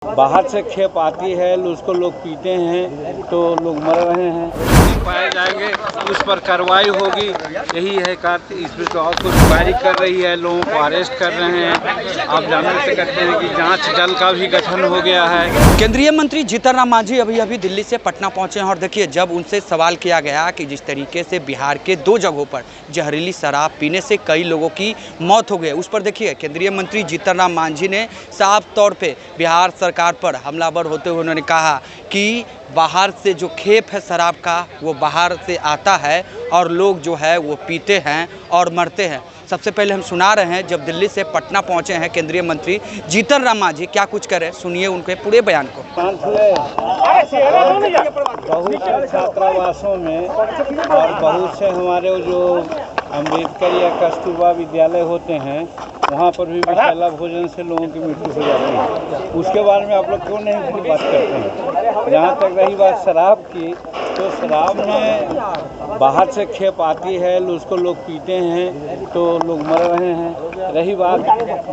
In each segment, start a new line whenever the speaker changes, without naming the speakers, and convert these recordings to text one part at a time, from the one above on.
बाहर से खेप आती है, उसको लोग पीते हैं तो लोग मर रहे हैं। पाए जाएंगे उस पर कार्रवाई होगी, यही है कार्य। इसमें तो और कुछ फायरिंग कर रही है, लोगों को अरेस्ट कर रहे हैं। आप जानते से कहते हैं कि जांच दल का भी गठन हो गया है।
केंद्रीय मंत्री जीतन राम मांझी अभी दिल्ली से पटना पहुंचे हैं और देखिए, जब उनसे सवाल किया गया कि जिस तरीके से बिहार के 2 जगहों पर जहरीली शराब पीने से कई लोगों की मौत हो गई, उस पर देखिए केंद्रीय मंत्री जीतन राम मांझी ने साफ तौर पे बिहार सरकार पर हमलावर होते हुए उन्होंने कहा कि बाहर से जो खेप है शराब का वो बाहर से आता है और लोग जो है वो पीते हैं और मरते हैं। सबसे पहले हम सुना रहे हैं, जब दिल्ली से पटना पहुंचे हैं केंद्रीय मंत्री जीतन राम मांझी, क्या कुछ करें, सुनिए उनके पूरे बयान को।
बहुत से छात्रावासों में और बहुत से हमारे जो अम्बेडकर या कस्तूरबा विद्यालय होते हैं, वहाँ पर भी विषैला भोजन से लोगों की मृत्यु हो जाती है। उसके बारे में आप लोग क्यों नहीं बात करते हैं? जहाँ तक रही बात शराब की, तो शराब में बाहर से खेप आती है, उसको लोग पीते हैं तो लोग मर रहे हैं। रही बात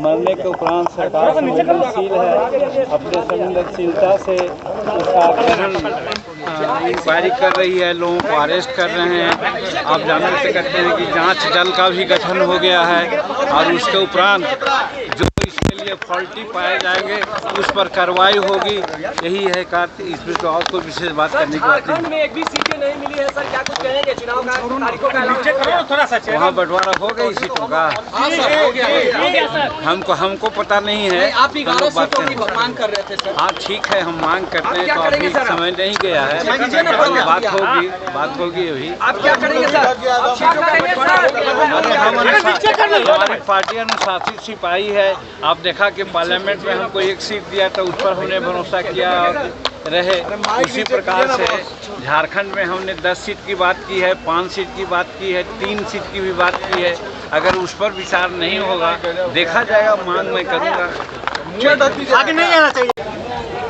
मरने के उपरांत सरकार संवेदनशील है, अपने संवेदनशीलता से उसका इंक्वायरी कर रही है, लोगों को अरेस्ट कर रहे हैं। आप जानते से कहते हैं कि जांच दल का भी गठन हो गया है और उसके उपरांत जो इसके लिए फॉल्टी पाए जाएंगे उस पर कार्रवाई होगी, यही है कार्य। इसमें तो और कोई विशेष बात करने की बात नहीं।
में एक भी सीटें नहीं मिली है सर, क्या कुछ कहेंगे? चुनाव का तारीखों का थोड़ा सा
वहाँ बंटवारा हो गई सीटों का, हमको पता नहीं है।
आप 11 सीटों की मांग कर रहे थे सर।
हाँ ठीक है, हम मांग करते हैं तो अभी समय नहीं गया है, बात होगी अभी।
आप क्या करेंगे सर?
हमारी पार्टी अनुशासित सिपाही है। आप देखा कि पार्लियामेंट में हमको 1 सीट दिया तो उस पर हमने भरोसा किया और रहे। उसी प्रकार से झारखंड में हमने 10 सीट की बात की है, 5 सीट की बात की है, 3 सीट की भी बात की है। अगर उस पर विचार नहीं होगा, देखा जाएगा, मांग मैं करूँगा।
आगे नहीं जाना चाहिए।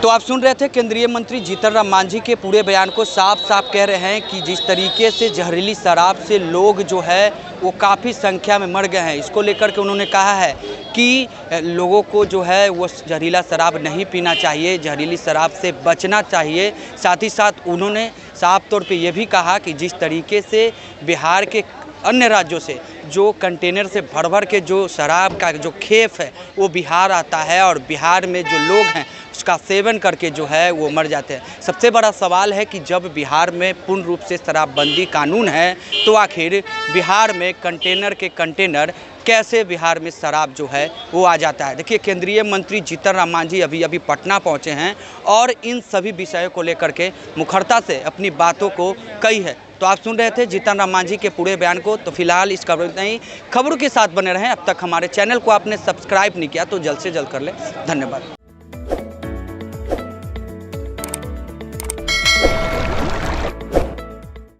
तो आप सुन रहे थे केंद्रीय मंत्री जीतन राम मांझी के पूरे बयान को। साफ साफ कह रहे हैं कि जिस तरीके से जहरीली शराब से लोग जो है वो काफ़ी संख्या में मर गए हैं, इसको लेकर के उन्होंने कहा है कि लोगों को जो है वो जहरीला शराब नहीं पीना चाहिए, जहरीली शराब से बचना चाहिए। साथ ही साथ उन्होंने साफ तौर पे ये भी कहा कि जिस तरीके से बिहार के अन्य राज्यों से जो कंटेनर से भर भर के जो शराब का जो खेप है वो बिहार आता है और बिहार में जो लोग हैं उसका सेवन करके जो है वो मर जाते हैं। सबसे बड़ा सवाल है कि जब बिहार में पूर्ण रूप से शराबबंदी कानून है तो आखिर बिहार में कंटेनर के कंटेनर कैसे बिहार में शराब जो है वो आ जाता है। देखिए, केंद्रीय मंत्री जीतन राम मांझी अभी पटना पहुंचे हैं और इन सभी विषयों को लेकर के मुखरता से अपनी बातों को कही है। तो आप सुन रहे थे जीतन राम मांझी के पूरे बयान को। तो फिलहाल इस खबर नहीं, खबरों के साथ बने रहें। अब तक हमारे चैनल को आपने सब्सक्राइब नहीं किया तो जल्द से जल्द कर लें। धन्यवाद।